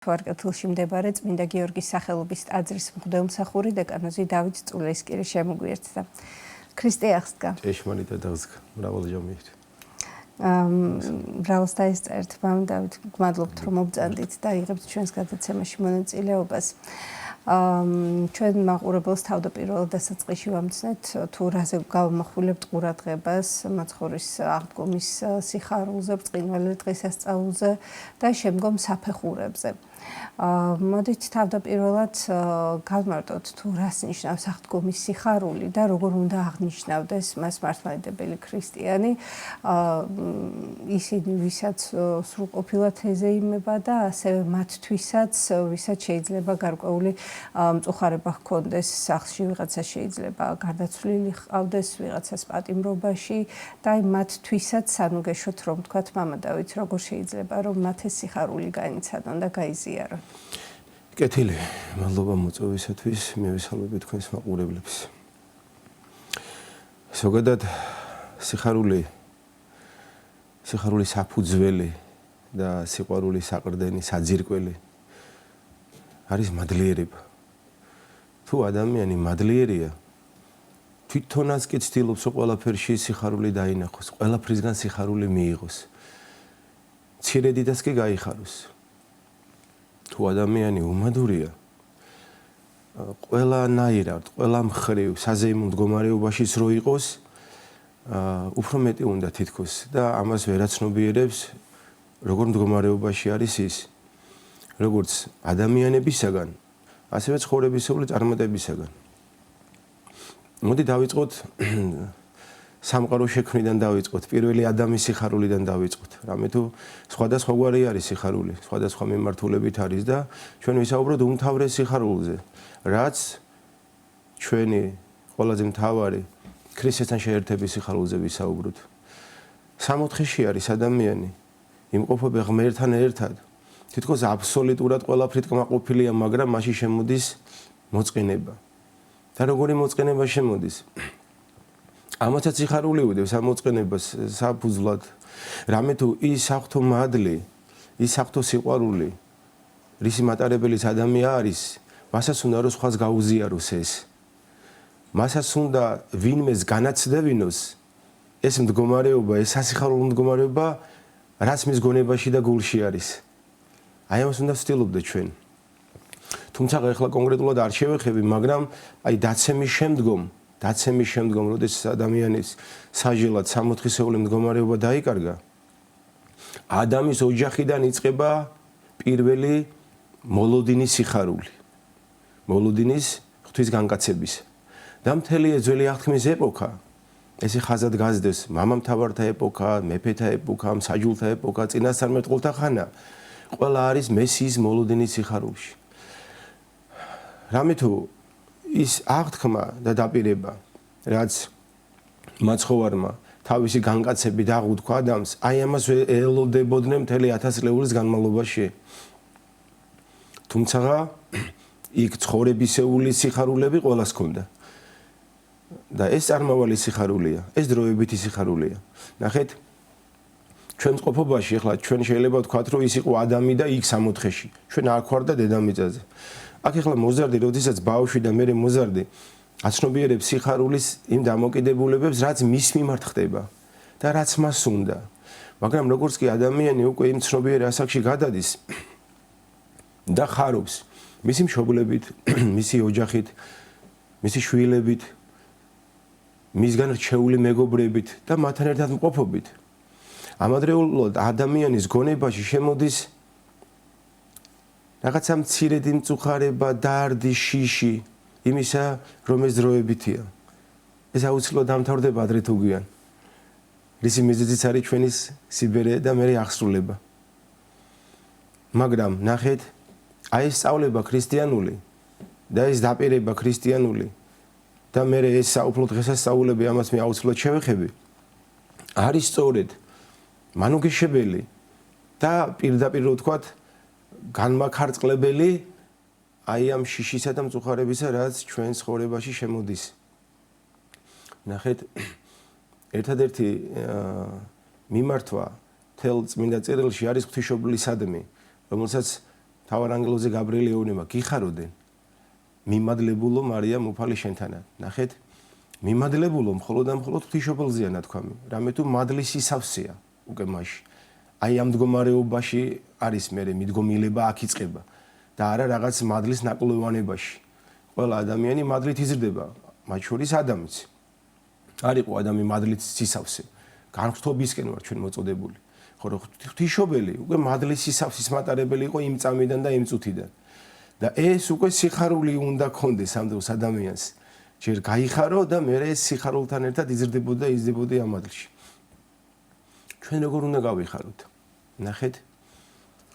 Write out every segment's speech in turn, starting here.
ვარკეთილში მდებარე წმინდა გიორგის სახელობის ტაძრის მღვდელმსახური დეკანოზი დავით წულესკირი შემოგვიერთდა. ქრისტე აღსდგა. ჭეშმარიტად აღსდგა. მრავალჯამით. მრავალს დაესწრეთ მამ დავით, გმადლობთ რომ მოგწანდით და იღებთ ჩვენს გადაცემაში მონაწილეობას. ჩვენ მაყურებელს თავდაპირველად დასაწყისში ვამცნეთ თუ რაზე გავამახვილებთ ყურადღებას მაცხოვრის აღდგომის სიხარულზე, ბრწყინვალე დღესასწაულზე და შემდგომ საფეხურებზე. მოდით თავდაპირველად გავმარტოთ თუ რას ნიშნავს აღდგომის სიხარული და როგორ უნდა აღნიშნავდეს მას მართლმადიდებელი ქრისტიანი ისინი ვისაც სრულყოფილად ეზეიმება და ასევე მათთვისაც ვისაც შეიძლება გარკვეული მწუხარება ჰქონდეს სახლში, ვიღაცა შეიძლება გარდაცვლილი ჰყავდეს ვიღაცას პატიმრობაში და მათთვისაც სანუ გეშოთ რომ თქვათ მამა დავით როგორ შეიძლება რომ მათ ეს სიხარული განიცადონ და გაიზიარონ. კეთილი, მადლობა მოწვევისათვის, მივესალმები თქვენს მაყურებლებს. ზოგადად სიხარული საფუძველი და სიყვარულის საყრდენი საძირკველი არის მადლიერება. თუ ადამიანი მადლიერია, თვითონაც კი ცდილობს ყველაფერში სიხარული დაინახოს, ყველაფრისგან სიხარული მიიღოს. მცირედიდას კი გაიხაროს. თუ ადამიანი უმადურია, ყველანაირად, ყველა მხრივ საზეიმო მდგომარეობაშიც რო იყოს, უფრო მეტი უნდა თითქოს და ამას ვერაცნობიერებს, როგორ მდგომარეობაში არის ის, როგორც ადამიანებისაგან, ასევე ცხოვრებისეული წარმატებისაგან. მოდი დავიწყოთ სამყარო შექმნიდან დავიწყოთ, პირველი ადამიანის სიხარულიდან დავიწყოთ. რამე თუ სხვადასხვაგვარი არის სიხარული, სხვადასხვა მიმართულებით არის და ჩვენ ვისაუბროთ უმთავრეს სიხარულზე, რაც ჩვენი ყველაზე მთავარი ქრისტესთან შეერთების სიხარულზე ვისაუბროთ. სამოთხეში არის ადამიანი, იმყოფება ღმერთთან ერთად, თითქოს აბსოლუტურად ყველაფრით კმაყოფილია, მაგრამ მაშინ შემოდის მოწყენება. და როგორი მოწყენება შემოდის? ამასაც სიხარული უდევს ამ მოწყენებას საფუძვლად. რამე თუ ის საფრთხო მადლი, ის საფრთხო სიყვარული, რისი მატარებელიც ადამიანი არის, მასაც უნდა რომ სხვას გაუზიაროს ეს. მასაც უნდა ვინმეს განაცდევინოს ეს მდგომარეობა, ეს სასიხარულო მდგომარეობა, რაც მის გონებაში და გულში არის. აი ამას უნდა ვცდილობდეთ ჩვენ. თუმცა ახლა კონკრეტულად არ შევეხები, მაგრამ აი დაცემის შემდგომ, როდესაც ადამიანის საჯელად სამოთხისეული მდგომარეობა დაიკარგა, ადამიანის ოჯახიდან იწყება პირველი მოლოდინის სიხარული. მოლოდინის ღვთის განკაცების. და მთელი ძველი აღთქმის ეპოქა, ეს ხაზად გაზრდეს მამამთავართა ეპოქა, მეფეთა ეპოქა, მსაჯულთა ეპოქა, წინასწარმეტყველთა ხანა, ყველა არის მესიის მოლოდინის სიხარულში. რამე თუ ის აღთქმა და დაპირება, რაც მაცხოვარმა თავისი განკაცებით აღუთქვა ადამიანს, აი ამას ელოდებოდნენ მთელი 1000 წლების განმავლობაში. თუმცა იქ ცხოვრებისეული სიხარულები ყველას ჰქონდა. და ეს წარმავალი სიხარულია, ეს დროებითი სიხარულია. ნახეთ, ჩვენ მწყობობაში ახლა ჩვენ შეიძლება ვთქვათ, რომ ის იყო ადამი და იქ სამოთხეში. ჩვენ არ გვქარდა დედამიწაზე. აქ ახლა მოზარდი, როდესაც ბავშვი და მე მოზარდი აცნობიერებს სიხარულის იმ დამოკიდებულებებს, რაც მის მიმართ ხდება და რაც მას უნდა. მაგრამ როგორც კი ადამიანი უკვე იმ ცნობიერ ასაკში გადადის და ხარობს მისი მშობლებით, მისი ოჯახით, მისი შვილებით, მისგან რჩეული მეგობრებით და მათთან ერთად მყოფობით, ამადრეულად ადამიანის გონებაში შემოდის რაღაცა მცირედი მწუხარება, დარდი, შიში იმისა, რომ ეს დროებითია. ეს აუცილებლად დამთავრდება ადრე თუ გვიან. რისი მიზეზიც არის ჩვენის სიბერე და მე აღსრულება. მაგრამ ნახეთ, აი ეს სწავლება ქრისტიანული და ეს დაპირება ქრისტიანული და მე ეს საუფლო დღესასწაულები ამას მე აუცილებლად შევეხები. არის სწორედ მანუგეშებელი და პირდაპირ ვთქვათ განმაქარწყლებელი აი ამ შიშისა და მწუხარებისა, რაც ჩვენ ცხოვრებაში შემოდის. ნახეთ, ერთადერთი მიმართვა თელ წმინდა წერილში არის ღვთისმშობლისადმი, რომელსაც თავარ ანგელოზე გაბრიელი ეუბნება, გიხაროდენ. მიმადლებულო მარიამ უფალი შენთანა. ნახეთ, მიმადლებულო მხოლოდ და მხოლოდ ღვთისმშობელზეა ნათქვამი. რამე თუ მადლის ისავსეა უკვე მასში. აი ამ მდგომარეობაში არის მერე მიდგომილება აქ იწყება და არა რაღაც მადლის ნაკლოვანებაში. ყველა ადამიანი მადლით იზრდება, მათ შორის ადამიანიც. არ იყო ადამიანი მადლით სისავსე. განხრთობისკენ ვარ ჩვენ მოწოდებული. ხო, ღვთისმშობელი უკვე მადლის სისავსის მატარებელი იყო იმ წამიდან და იმ წუთიდან. და ეს უკვე სიხარული უნდა კონდეს ამ დროს ადამიანს. ჯერ გაიხარო და მერე ეს სიხარულთან ერთად იზრდებოდა და იზრდებოდა ამ მადლში. ჩვენ როგორ უნდა გავიხაროთ? ნახეთ,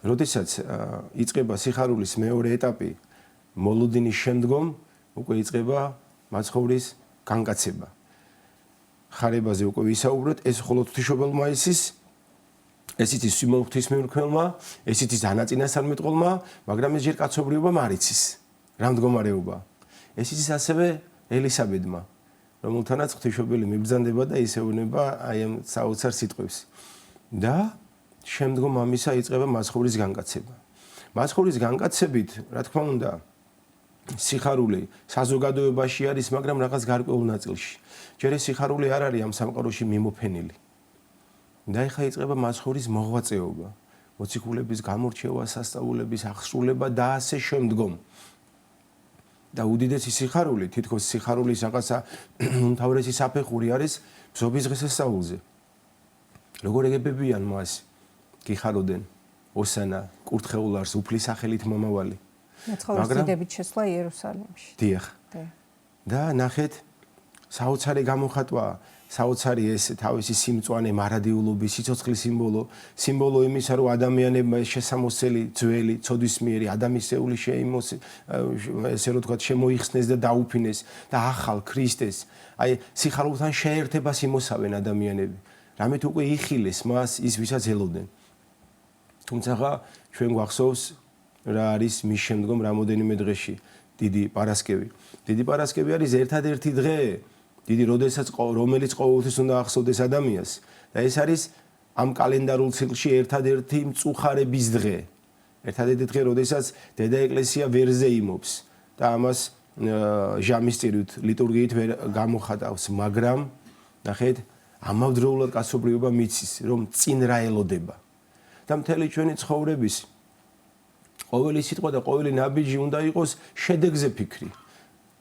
როდესაც იწყება სიხარულის მეორე ეტაპი, მოლოდინის შემდგომ უკვე იწყება მაცხოვრის განკაცება. ხარებაზე უკვე ვისაუბრეთ, ეს მხოლოდ ღვთისმშობელმა იცის, ეს იცის სიმონ ღვთისმეტყველმა, ეს იცის ანაწინასწარმეტყველმა, მაგრამ ეს ჯერ კაცობრიობამ არ იცის. რა მდგომარეობა? ეს იცის ასევე ელისაბედმა, რომელთანაც ღვთისმშობელი მიბრძანდება და ისეუნება აი ამ საოცარ სიტყვებს. და შემდგომ ამისა იწყება მაცხოვრის განკაცება. მაცხოვრის განკაცებით, რა თქმა უნდა, სიხარული საზოგადოებაში არის, მაგრამ რაღაც გარკვეულ ნაწილში. ჯერ ეს სიხარული არ არის ამ სამყაროში მიმოფენილი. და ეხლა იწყება მაცხოვრის მოღვაწეობა, მოციქულების გამორჩევა, სასწაულების აღსრულება და ასე შემდგომ. და უდიდესი სიხარული, თითქოს სიხარულის რაღაცა უმთავრესი საფეხური არის ბზობის დღესასწაულზე. როგორ ეგებებიან მას? გიხაროდენ ოსანა კურთხეულარს უფლის სახელით მომავალი. მაცხოვრის დიდებით შესვლა იერუსალიმში. დიახ. და ნახეთ, საოცარი გამოხატვა, საოცარი ეს თავისი სიმწვანე, მარადიულობის, სიცოცხლის სიმბოლო იმისა, რომ ადამიანებმა ეს შესამოსელი ძველი, ცოდვისმიერი ადამიანის ესე რომ თქვა შემოიხსნეს და დაუფინეს და ახალ ქრისტეს, აი სიხარულთან შეერთებას იმოსავენ ადამიანები. რამე თუ უკვე იხილეს მას ის ვისაც ელოდნენ. თუმცა ჩვენ გვახსოვს რა არის მის შემდგომ რამოდენიმე დღეში დიდი პარასკევი. დიდი პარასკევი არის ერთადერთი დღე, დიდი როდესაც რომელიც ყოველთვის უნდა ახსოვდეს ადამიანს და ეს არის ამ კალენდარულ ციკლში ერთადერთი მწუხარების დღე. ერთადერთი დღე, როდესაც დედა ეკლესია ვერ ზეიმობს და ამას ჟამისწირით ლიტურგიით ვერ გამოხატავს, მაგრამ ნახეთ, ამავდროულად კაცობრიობა მიცის, რომ წინ რა ელოდება. და მთელი ჩვენი ცხოვრების ყოველი სიტყვა და ყოველი ნაბიჯი უნდა იყოს შედეგზე ფიქრი.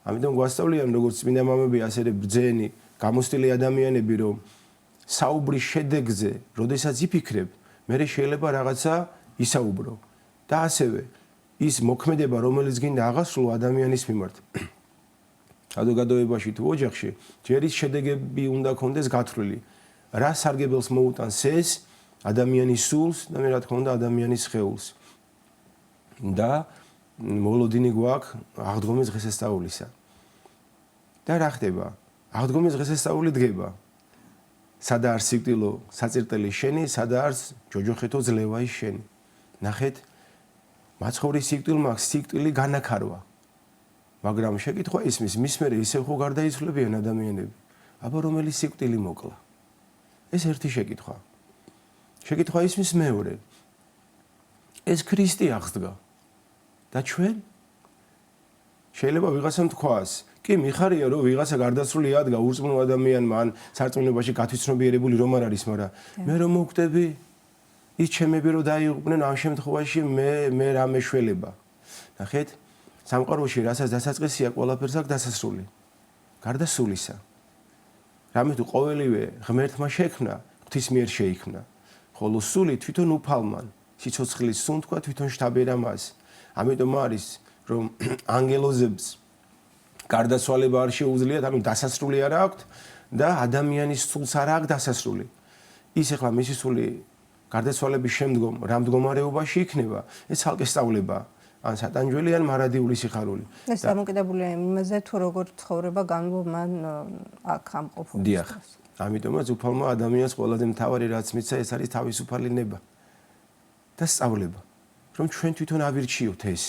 ამიტომ გვასწავლიან როგორც წმინდა მამები, ასევე ბრძენი, გამოსტილი ადამიანები, რომ საუბრის შედეგზე, როდესაც იფიქრებ, მერე შეიძლება რაღაცა ისაუბრო. და ასევე ის მოქმედება, რომელიც გინდა აღასრულო ადამიანის მიმართ. საზოგადოებაში თუ ოჯახში, ჯერ ის შედეგები უნდა კონდეს გათვლილი. რა სარგებელს მოუტანს ეს ადამიანის სულს და მე რა თქმა უნდა ადამიანის სხეულს. და მოლოდინი გვაქვს აღდგომის დღესასწაულისა. და რა ხდება? აღდგომის დღესასწაული დგება. სადა არ სიკვდილო საწირტელი შენი, სადა არ ჯოჯოხეთო ძლევაი შენი. ნახეთ, მაცხოვრის სიკვდილმა სიკვდილი განაქარვა. მაგრამ შეკითხვა ისმის, მის მერე ისევ ხო გარდაიცვლებიან ადამიანები. აბა რომელი სიკვდილი მოკლა? ეს ერთი შეკითხვა. შეკითხვა ისმის მეორე. ეს ქრისტე აღსდგა. და ჩვენ შეიძლება ვიღაცამ თქვას, კი მიხარია რომ ვიღაცა გარდაცვლილი ადგა ურწმუნო ადამიანმა ან სარწმუნოებაში გათვითცნობიერებული რომ არ არის, მაგრამ მე რომ მოვკვდები ის ჩემები რომ დაიღუპნენ ამ შემთხვევაში მე რა მეშველება. ნახეთ, სამყაროში რასაც დასაწყისია, ყველაფერს აქვს დასასრული. გარდა სულისა. რამე თუ ყოველივე ღმერთმა შექმნა, ღვთის მიერ შეიქმნა. ხოლო სული თვითონ უფალმან, სიცოცხლის სუნთქვა თვითონ შთაბერა მას. ამიტომ არის რომ ანგელოზებს გარდაცვალება არ შეუძლიათ, ანუ დასასრული არ აქვთ და ადამიანის სულს არ აქვს დასასრული. ის ახლა მისი სული გარდაცვალების შემდგომ რა მდგომარეობაში იქნება, ეს ცალკე სწავლება. ან სატანჯველი ან მარადიული სიხარული. ეს დამოკიდებულია იმაზე, თუ როგორ ცხოვრება განვლო მან აქ ამ ყოფნის. დიახ. ამიტომაც უფალმა ადამიანს ყველაზე მთავარი რაც მიცა, ეს არის თავისუფალი ნება და სწავლება. რომ ჩვენ თვითონ ავირჩიოთ ეს.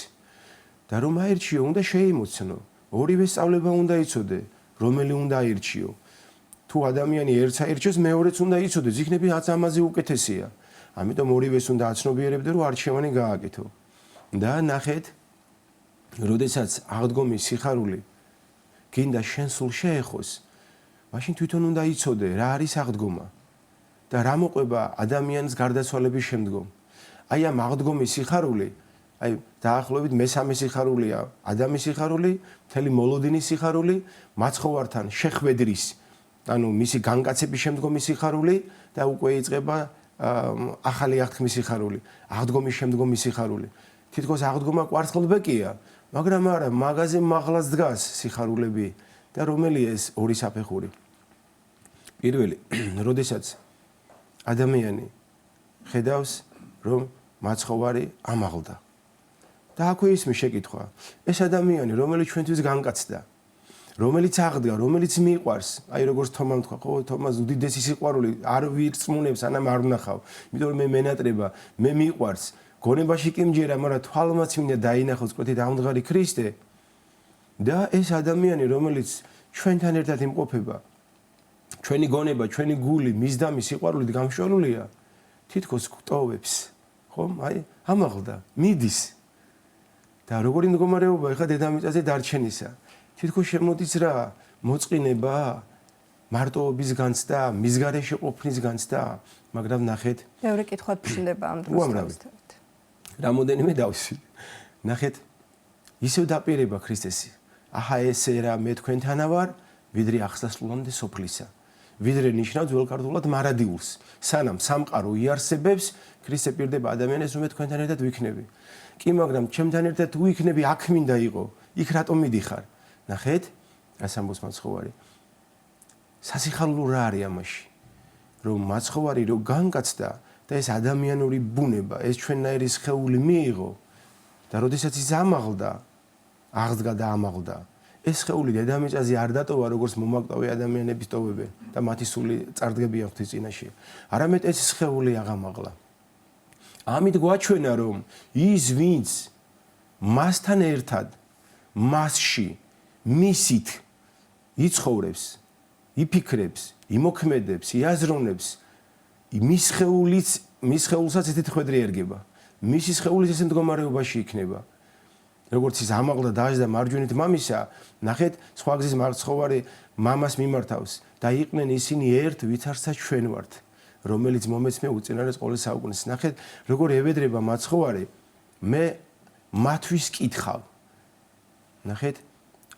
და რომ აირჩიო, უნდა შეიმოცნო. ორივე სწავლება უნდა იცოდე, რომელი უნდა აირჩიო. თუ ადამიანი ერთს აირჩიოს, მეორეც უნდა იცოდეს, იქნები ამაზე უკეთესია. ამიტომ ორივეს უნდა აცნობიერებდე, რომ არჩევანი გააკეთო. და ნახეთ, როდესაც აღდგომის სიხარული გინდა შენ სულ შეეხოს, მაშინ თვითონ უნდა იცოდე რა არის აღდგომა და რა მოყვება ადამიანის გარდაცვალების შემდგომ. აი ამ აღდგომის სიხარული, აი დაახლოებით მესამე სიხარულია ადამიანის სიხარული, მთელი მოლოდინის სიხარული, მაცხოვართან შეხვედრის, ანუ მისი განკაცების შემდგომი სიხარული და უკვე იწყება ახალი აღთქმის სიხარული, აღდგომის შემდგომი სიხარული. თითქოს აღდგომა კვარცხლბეკია, მაგრამ არა, მაგაზე მაღლაც დგას სიხარულები და რომელია ეს ორი საფეხური. პირველი, როდესაც ადამიანი ხედავს, რომ მაცხოვარი ამაღლდა. და აქვე ისმის შეკითხვა. ეს ადამიანი, რომელიც ჩვენთვის განკაცდა, რომელიც აღდგა, რომელიც მიყვარს, აი როგორც თომამ თქვა, ხო, თომას უდიდესი სიყვარული არ ვირწმუნებს, ანამ არ ვნახავ, იმიტომ რომ მე მენატრება, მე მიყვარს, გონებაში კი მჯერა, მაგრამ თვალმაც მინდა დაინახოს კვეთით ამდგარი ქრისტე. და ეს ადამიანი, რომელიც ჩვენთან ერთად იმყოფება, ჩვენი გონება, ჩვენი გული, მისდამი სიყვარულით გამშველულია, თითქოს გვტოვებს, ხომ? აი, ამაღლდა, მიდის. და როგორი მდგომარეობა ეხლა დედამიწაზე დარჩენისა. თითქოს შემოდის რა, მოწყინება, მარტოობის განცდა, მის გარეშე ყოფნის განცდა, მაგრამ ნახეთ, მეორე კითხვა ჩნდება ამ დროს. უამრავი. რამოდენიმე დავსვი. ნახეთ, ისევ დაპირება ქრისტესი. აჰა ესე რა მე თქვენთანა ვარ, ვიდრე აღსასრულამდე სოფლისა. ვიდრე ნიშნავს ძველქართულად მარადიულს. სანამ სამყარო იარსებებს, ქრისტე პირდება ადამიანებს, რომ მე თქვენთან ერთად ვიქნები. კი, მაგრამ ჩემთან ერთად თუ იქნები, აქ მინდა იყო. იქ რატომ მიდიხარ? ნახეთ, რას ამბობს მაცხოვარი. სასიხარულო რა არის ამაში? რომ მაცხოვარი რო განკაცდა და ეს ადამიანური ბუნება, ეს ჩვენნაირი სხეული მიიღო და როდესაც ის ამაღლდა, აღდგა და ამაღლდა, ეს სხეული დედამიწაზე არ დატოვა, როგორც მომაკვდავი ადამიანების ტოვებენ და მათი სული წარდგებიან ღვთის წინაშე. არამედ ეს სხეული აღამაღლა. ამით გვაჩვენა, რომ ის, ვინც მასთან ერთად, მასში, მისით იცხოვრებს, იფიქრებს, იმოქმედებს, იაზროვნებს, მის სხეულსაც ესეთი ხვედრი ერგება. მისი სხეულიც ესე მდგომარეობაში იქნება. როგორც ის ამაღლა დაждდა მარჯვენით მამისა, ნახეთ, სხვა გზის მაცხოვარი მამას მიმართავს და იყვნენ ისინი ერთ, ვითარცაც ჩვენ ვართ, რომელიც მომეცმე უწინარეს ყოველ საუკუნეს. ნახეთ, როგორ ევედრება მაცხოვარი, მე მათთვის კითხავ. ნახეთ,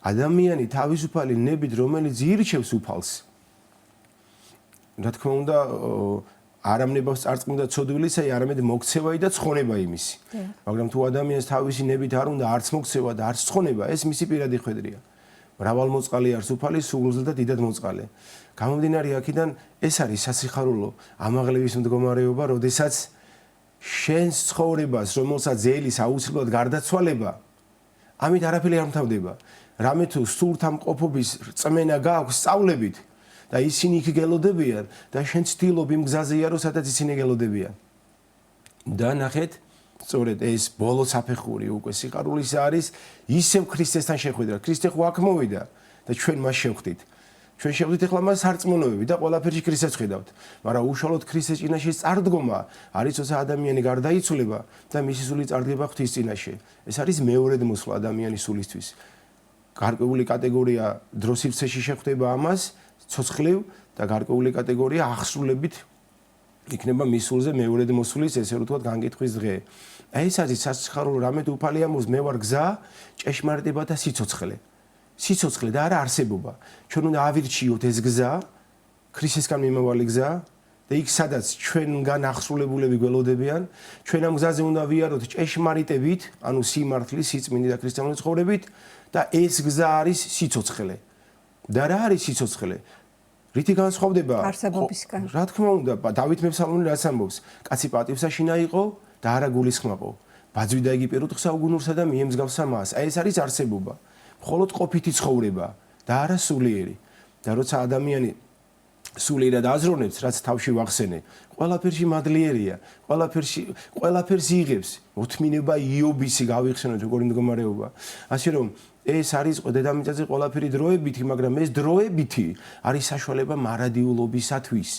ადამიანი თავისუფალი ნებით, რომელიც ირჩევს უფალს. რა თქმა უნდა, არამნებას წარწმუნდა ცოდვილისა, არამედ მოქცევայի და ცხონება იმისი. მაგრამ თუ ადამიანს თავისი ნებით არ უნდა არც მოქცევა და არც ცხონება, ეს მისი პირადი ხვედრია. მრავალმოწყალე არს უფალი, სულზე და დიდად მოწყალე. გამომდინარე აქედან, ეს არის სასიხარულო ამაღლების მდგომარეობა, როდესაც შენს ცხოვრებას, რომელსაც ძელის აუცილებლად გარდაცვალება, ამით არაფერი არ მთავრდება. რამე თუ სულთან მყოფობის რწმენა გააქვს სწავლებით და ისინი იქ გელოდებიან და შენ ცდილობ იმ გზაზე იარო, სადაც ისინი გელოდებიან. და ნახეთ, სწორედ ეს ბოლო საფეხური უკვე სიხარულის არის, ისევ ქრისტესთან შეხვედრა. ქრისტე ხო აქ მოვიდა და ჩვენ მას შევხვდით. ჩვენ შევხვდით ახლა მას სარწმუნოები და ყველაფერში ქრისტეს ხედავთ. მაგრამ უშუალოდ ქრისტეს წინაშე წარდგომა არის, როცა ადამიანი გარდაიცვლება და მისი სული წარდგება ღვთის წინაშე. ეს არის მეორედ მოსვლა ადამიანის სულისთვის. გარკვეული კატეგორია დროსივცეში შეხვდება ამას, ცოცხლივ და გარკვეული კატეგორია აღსრულებით იქნება მის სულზე მეორედ მოსვლის, ესე რომ ვთქვათ, განკითხვის დღე. ეს არის სასიხარულო რამე თუ უფალი ამბობს, მე ვარ გზა, ჭეშმარიტება და სიცოცხლე. სიცოცხლე და არა არსებობა. ჩვენ უნდა ავირჩიოთ ეს გზა, ქრისტესთან მიმავალი გზა და იქ სადაც ჩვენგან აღსრულებულები გველოდებიან, ჩვენ ამ გზაზე უნდა ვიაროთ ჭეშმარიტებით, ანუ სიმართლის, სიწმინდით და ქრისტიანული ცხოვრებით და ეს გზა არის სიცოცხლე. და რა არის სიცოცხლე? რითი განსხვავდება არსებობისგან? რა თქმა უნდა, დავით მეფსალმონი რაც ამბობს, კაცი პატივსაშინა იყო და არა გულისხმაყო. ბაძვი და იგი პირუტყვსა უგუნურსა და მიემსგავსა მას. აი ეს არის არსებობა. მხოლოდ ყოფითი ცხოვრება და არა სულიერი. და როცა ადამიანი სულიერად აზროვნებს, რაც თავში ვახსენე, ყველაფერში მადლიერია, ყველაფერს იღებს. მოთმინება იობისი გავიხსენოთ როგორი მდგომარეობა. ასე რომ ეს არის დედამიწაზე ყველაფერი დროებითი, მაგრამ ეს დროებითი არის საშუალება მარადიულობისათვის.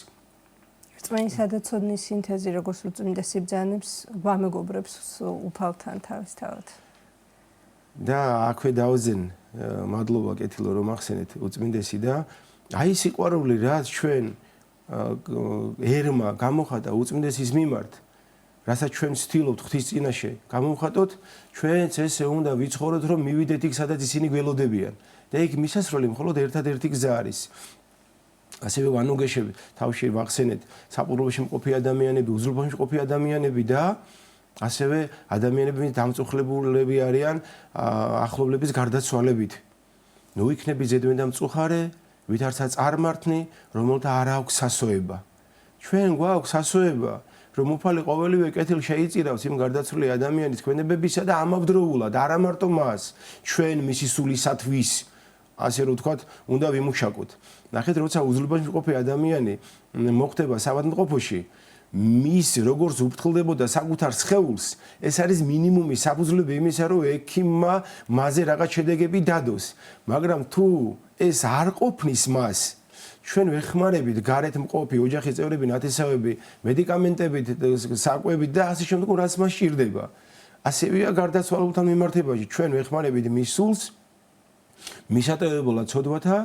რწმენისა და ცოდნის სინთეზი როგორც უწმინდესი ბრძანებს გვამეგობრებს უფალთან თავისთავად. და აქვე დავზენ მადლობა კეთილო რომ ახსენეთ უწმინდესი და აი სიყვარული რაც ჩვენ ერმა გამოხატა უწმინდესის მიმართ, რასაც ჩვენ ვცდილობთ ღვთის წინაშე გამოვხატოთ, ჩვენც ესე უნდა ვიცხოვროთ რომ მივიდეთ იქ სადაც ისინი გველოდებიან და იქ მისასვლელი მხოლოდ ერთადერთი გზა არის. ასევე ვანუგეშები თავში ვახსენეთ საყურებელში მყოფი ადამიანები, უზრუნველყოფაში მყოფი ადამიანები და ასევე ადამიანები დამწუხრებულები არიან ახლობლების გარდაცვალებით. ნუ იქნები ზედმე და მწუხარე, ვითარცა წარმართნი, რომელთა არ აქვს სასოება. ჩვენ გვაქვს სასოება, რომ უფალი ყოველივე კეთილ შეიწირავს იმ გარდაცვლილი ადამიანის ქმედებებისა და ამავდროულად არა მარტო მას, ჩვენ მისი სულისათვის ასე რომ ვთქვათ, უნდა ვიმუშაკოთ. ნახეთ, როცა უზრუნველობაში მყოფი ადამიანი მოხდება საავადმყოფოში, მის როგორც უფრთხილდებოდა საკუთარ სხეულს, ეს არის მინიმუმი საფუძვლები იმისა, რომ ექიმმა მასზე რაღაც შედეგები დადოს. მაგრამ თუ ეს არ ყოფნის მას, ჩვენ ვეხმარებით გარეთ მყოფი ოჯახის წევრები, ნათესავები, მედიკამენტებით, საკვებით და ასე შემდეგ, რაც მას სჭირდება. ასევეა გარდაცვალებულთან მიმართებაში, ჩვენ ვეხმარებით მის სულს მისატევებოლა ცოდვათა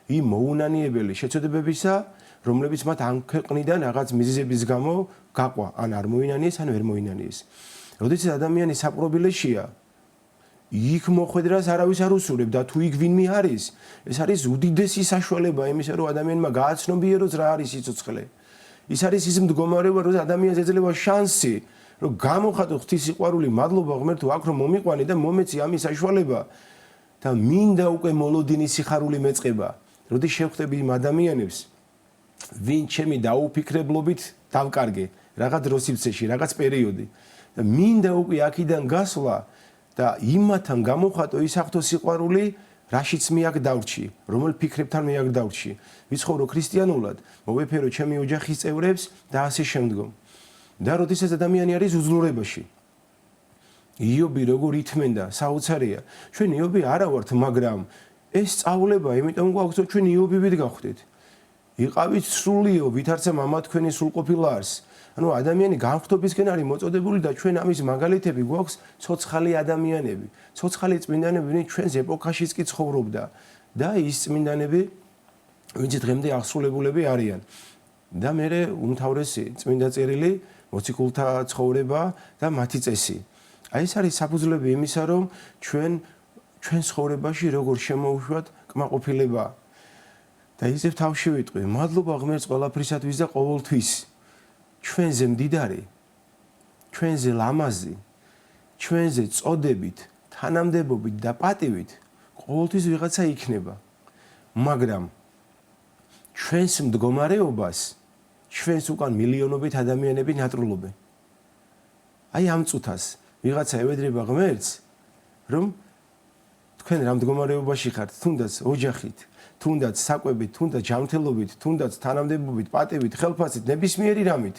იმ მოუნანიებელი შეცოდებებისა, რომლებიც მათ ამ ქვეყნიდან რაღაც მიზეზების გამო გაყვა, ან არ მოინანიეს, ან ვერ მოინანიეს. როდესაც ადამიანი საპყრობილეშია, იქ მოხვედრას არავის არ უსურებ და თუ იქ ვინმე არის, ეს არის უდიდესი საშუალება იმისა, რომ ადამიანმა გააცნობიეროს რა არის სიცოცხლე. ის არის ის მდგომარეობა, როცა ადამიანს ეძლევა შანსი, რომ გამოხატო ღვთის სიყვარული, მადლობა ღმერთო აქ რომ მომიყვანე და მომეცი ამის საშუალება და მინდა უკვე მოლოდინის სიხარული მეწყება. როდის შევხვდები იმ ადამიანებს, ვინ ჩემი დაუფიქრებლობით დავკარგე რაღაც დროსიბცეში, რაღაც პერიოდი და მინდა უკვე აქიდან გასვლა და იმათთან გამოხატო ის აღთო სიყვარული, რაშიც მე აქ დავრჩი, რომელ ფიქრებთან მე აქ დავრჩი. ვიცხოვრო ქრისტიანულად, მოვეფერო ჩემი ოჯახის წევრებს და ასე შემდგომ. და როდესაც ადამიანი არის უძლურებაში, იობი როგორ ითმენდა, საოცარია. ჩვენ იობი არა ვართ, მაგრამ ეს სწავლება, იმიტომ გვაქვს რომ ჩვენ იობივით გავხდეთ. იყავით სრულიო, ვითარცა მამა თქვენი სრულყოფილ არს. ანუ ადამიანი განხრობისკენ არის მოწოდებული და ჩვენ ამის მაგალითები გვაქვს ცოცხალი ადამიანები. ცოცხალი წმინდანები, ვინც ჩვენს ეპოქაშიც კი ცხოვრობდა და ის წმინდანები, ვინც დღემდე აღსრულებულები არიან. და მე უმთავრესი წმინდა წერილი, მოციქულთა ცხოვრება და მათი წესი. აი ეს არის საფუძვლები იმისა, რომ ჩვენ ცხოვრებაში როგორ შემოუშვათ კმაყოფილება. და ისევ თავში ვიტყვი, მადლობა ღმერთს ყველაფრისათვის და ყოველთვის. ჩვენზე მდიდარი, ჩვენზე ლამაზი, ჩვენზე წოდებით, თანამდებობით და პატივით ყოველთვის ვიღაცა იქნება. მაგრამ ჩვენს მდგომარეობას ჩვენს უკან მილიონობით ადამიანები ნატრულობენ. აი ამ წუთას ვიღაცა ევედრება ღმერთს, რომ თქვენ რა მდგომარეობაში ხართ, თუნდაც ოჯახით, თუნდაც საკვებით, თუნდაც ჯანმრთელობით, თუნდაც თანამდებობით, პატივით, ხელფასით, ნებისმიერი რამით,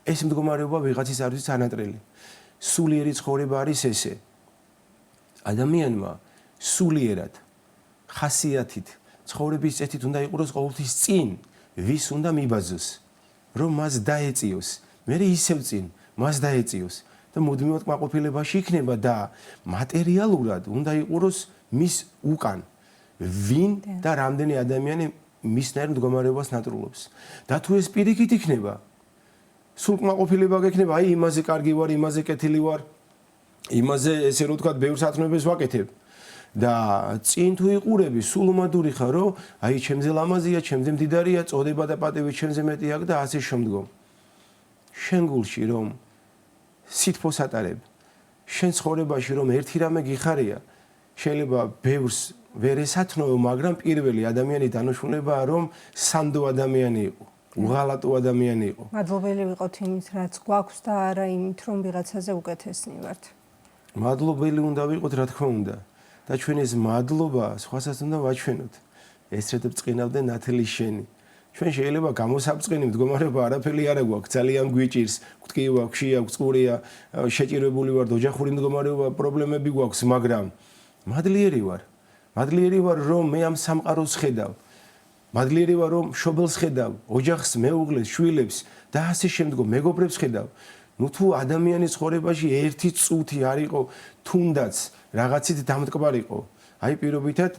ეს მდგომარეობა ვიღაცის ართვის ანატრელი. სულიერი ცხოვრება არის ესე. ადამიანმა სულიერად, ხასიათით, ცხოვრების წესით უნდა იყუროს ყოველთვის წინ, ვის უნდა მიბაძოს, რომ მას დაეწიოს, მერე ისევ წინ, მას დაეწიოს და მუდმივად კმაყოფილებაში იქნება და მატერიალურად უნდა იყუროს მის უკან. ვინ და რამდენი ადამიანი მისნაირ მდგომარეობას ნატრულობს. და თუ ეს პირიქით იქნება, სულ კმაყოფილება გექნება, აი იმაზე კარგი ვარ, იმაზე კეთილი ვარ, იმაზე ესე რომ ვთქვათ, ბევრ სათნოებას ვაკეთებ. და წინ თუ იყურები, სულ უმადური ხარ, რომ აი ჩემზე ლამაზია, ჩემზე მდიდარია, წოდება და პატივი ჩემზე მეტი აქვს და ასე შემდგომ. შენ გულში რომ სითბოს ატარებ, შენ ცხოვრებაში რომ ერთი რამე გიხარია, შეიძლება ბევრს ვერ ესათნოო, მაგრამ პირველი ადამიანის დანაშაულებაა, რომ სანდო ადამიანი იყო, უღალატო ადამიანი იყო. მადლობელი ვიყოთ იმით, რაც გვაქვს და არა იმით, რომ ვიღაცაზე უკეთესნი ვართ. მადლობელი უნდა ვიყოთ, რა თქმა უნდა. და ჩვენ ეს მადლობა სხვასაც უნდა ვაჩვენოთ. ესრეთ ბრწყინავდე ნათელი შენი. ჩვენ შეიძლება გამოსაბწყენი მდგომარეობა არაფერი არ აქვს, ძალიან გვიჭირს, გვტკივა, ქშია, წყურია, შეჭირებული ვარ, ოჯახური მდგომარეობა, პრობლემები გვაქვს, მაგრამ მადლიერი ვარ, რომ მე ამ სამყაროს ხედავ. მადლიერება რომ მშობელს ხედავ, ოჯახს, მეუღლეს, შვილებს და ასე შემდგომ მეგობრებს ხედავ. ნუ თუ ადამიანის ცხოვრებაში ერთი წუთი არ იყო, თუნდაც რაღაცით დამტკბარიყო, აი პირობითად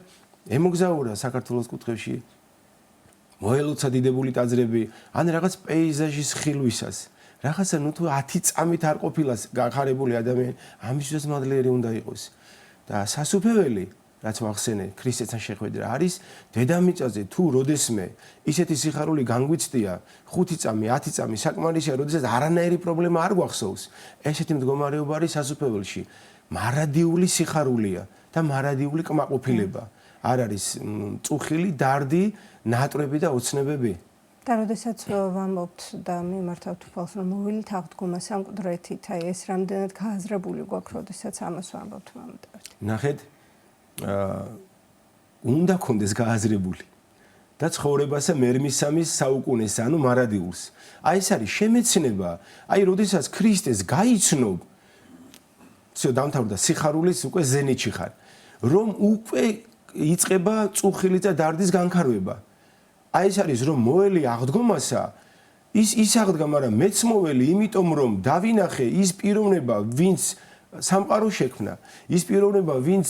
ემოგზაურა საქართველოს კუთხეში, მოელოცა დიდებული ტაძრები, ან რაღაც პეიზაჟის ხილვისას. რაღაცა ნუ თუ 10 წამით არ ყოფილას გახარებული ადამიანი, ამისთვის მადლიერი უნდა იყოს. და სასუფეველი რაც მახსენე ქრისტესთან შეხვედრა არის დედამიწაზე თუ როდესმე ისეთი სიხარული განგვიცდია 5 წამი 10 წამი საკმარისია როდესაც არანაირი პრობლემა არ გვახსოვს ესეთი მდგომარეობა არის სასუფეველში მარადიული სიხარულია და მარადიული კმაყოფილება არ არის წუხილი დარდი ნატრები და ოცნებები და როდესაც ვამბობთ და მიმართავთ თვალს რომ მოვილით აღდგომა სამკვდრეთით აი ეს რამდენად გააზრებული გვაქვს როდესაც ამას ვამბობთ მომენტად ნახეთ უნდა კონდეს გააზრებული და ცხოვრებასა მერმისამის საუკუნეს ანუ მარადიულს. აი ეს არის შემეცნება, აი როდესაც ქრისტეს გაიცნობ, всё დამთავრდა სიხარულის უკვე ზენიტში ხარ, რომ უკვე იწყება წუხილი და დარდის განქარვება. აი ეს არის რომ მოელი აღდგომასა ის აღდგა, მაგრამ მეც მოველი, იმიტომ რომ დავინახე ის პიროვნება, ვინც სამყარო შექმნა, ის პიროვნება, ვინც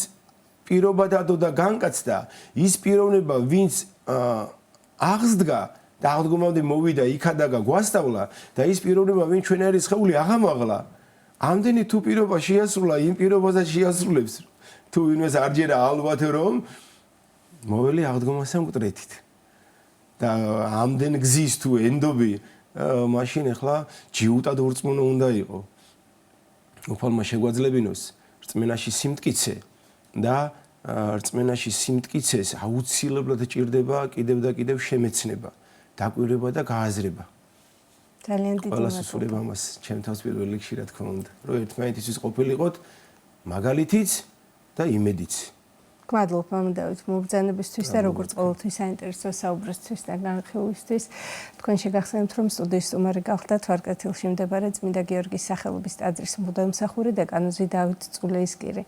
პირობა დადო და განკაცდა ის პიროვნება ვინც აღსდგა და აღდგომამდე მოვიდა იქადაგა გვასწავლა და ის პიროვნება ვინც ჩვენერი სხეული აღამაღლა ამდენი თუ პირობა შეასრულა იმ პირობაზე შეასრულებს თუ ვინმეს არ ჯერა ალბათ რომ მოველი აღდგომა სამკვდრეთით და ამდენ გზის თუ ენდობი მაშინ ახლა ჯიუტად ურწმუნო უნდა იყო უფალმა შეგვაძლებინოს რწმენაში სიმტკიცე და რწმენაში სიმტკიცეს აუცილებლად ჭირდება კიდევ და კიდევ შემეცნება, დაკვირვება და გააზრება. ძალიან დიდი მადლობა. სულებ ამას ჩემ თავს პირველ რიგში რა თქმა უნდა, რომ ერთმანეთისთვის ყოფილიყოთ მაგალითიც და იმედიც. გმადლობ მამიდავით მობრძანებისთვის და როგორც ყოველთვის საინტერესო საუბრისთვის და განხილვისთვის. თქვენ შეგახსენებთ რომ სტუდიის სტუმარი გახდათ ვარკეთილში მდებარე წმინდა გიორგის სახელობის ტაძრის მღვდელმსახური დეკანოზი დავით წულეისკირი.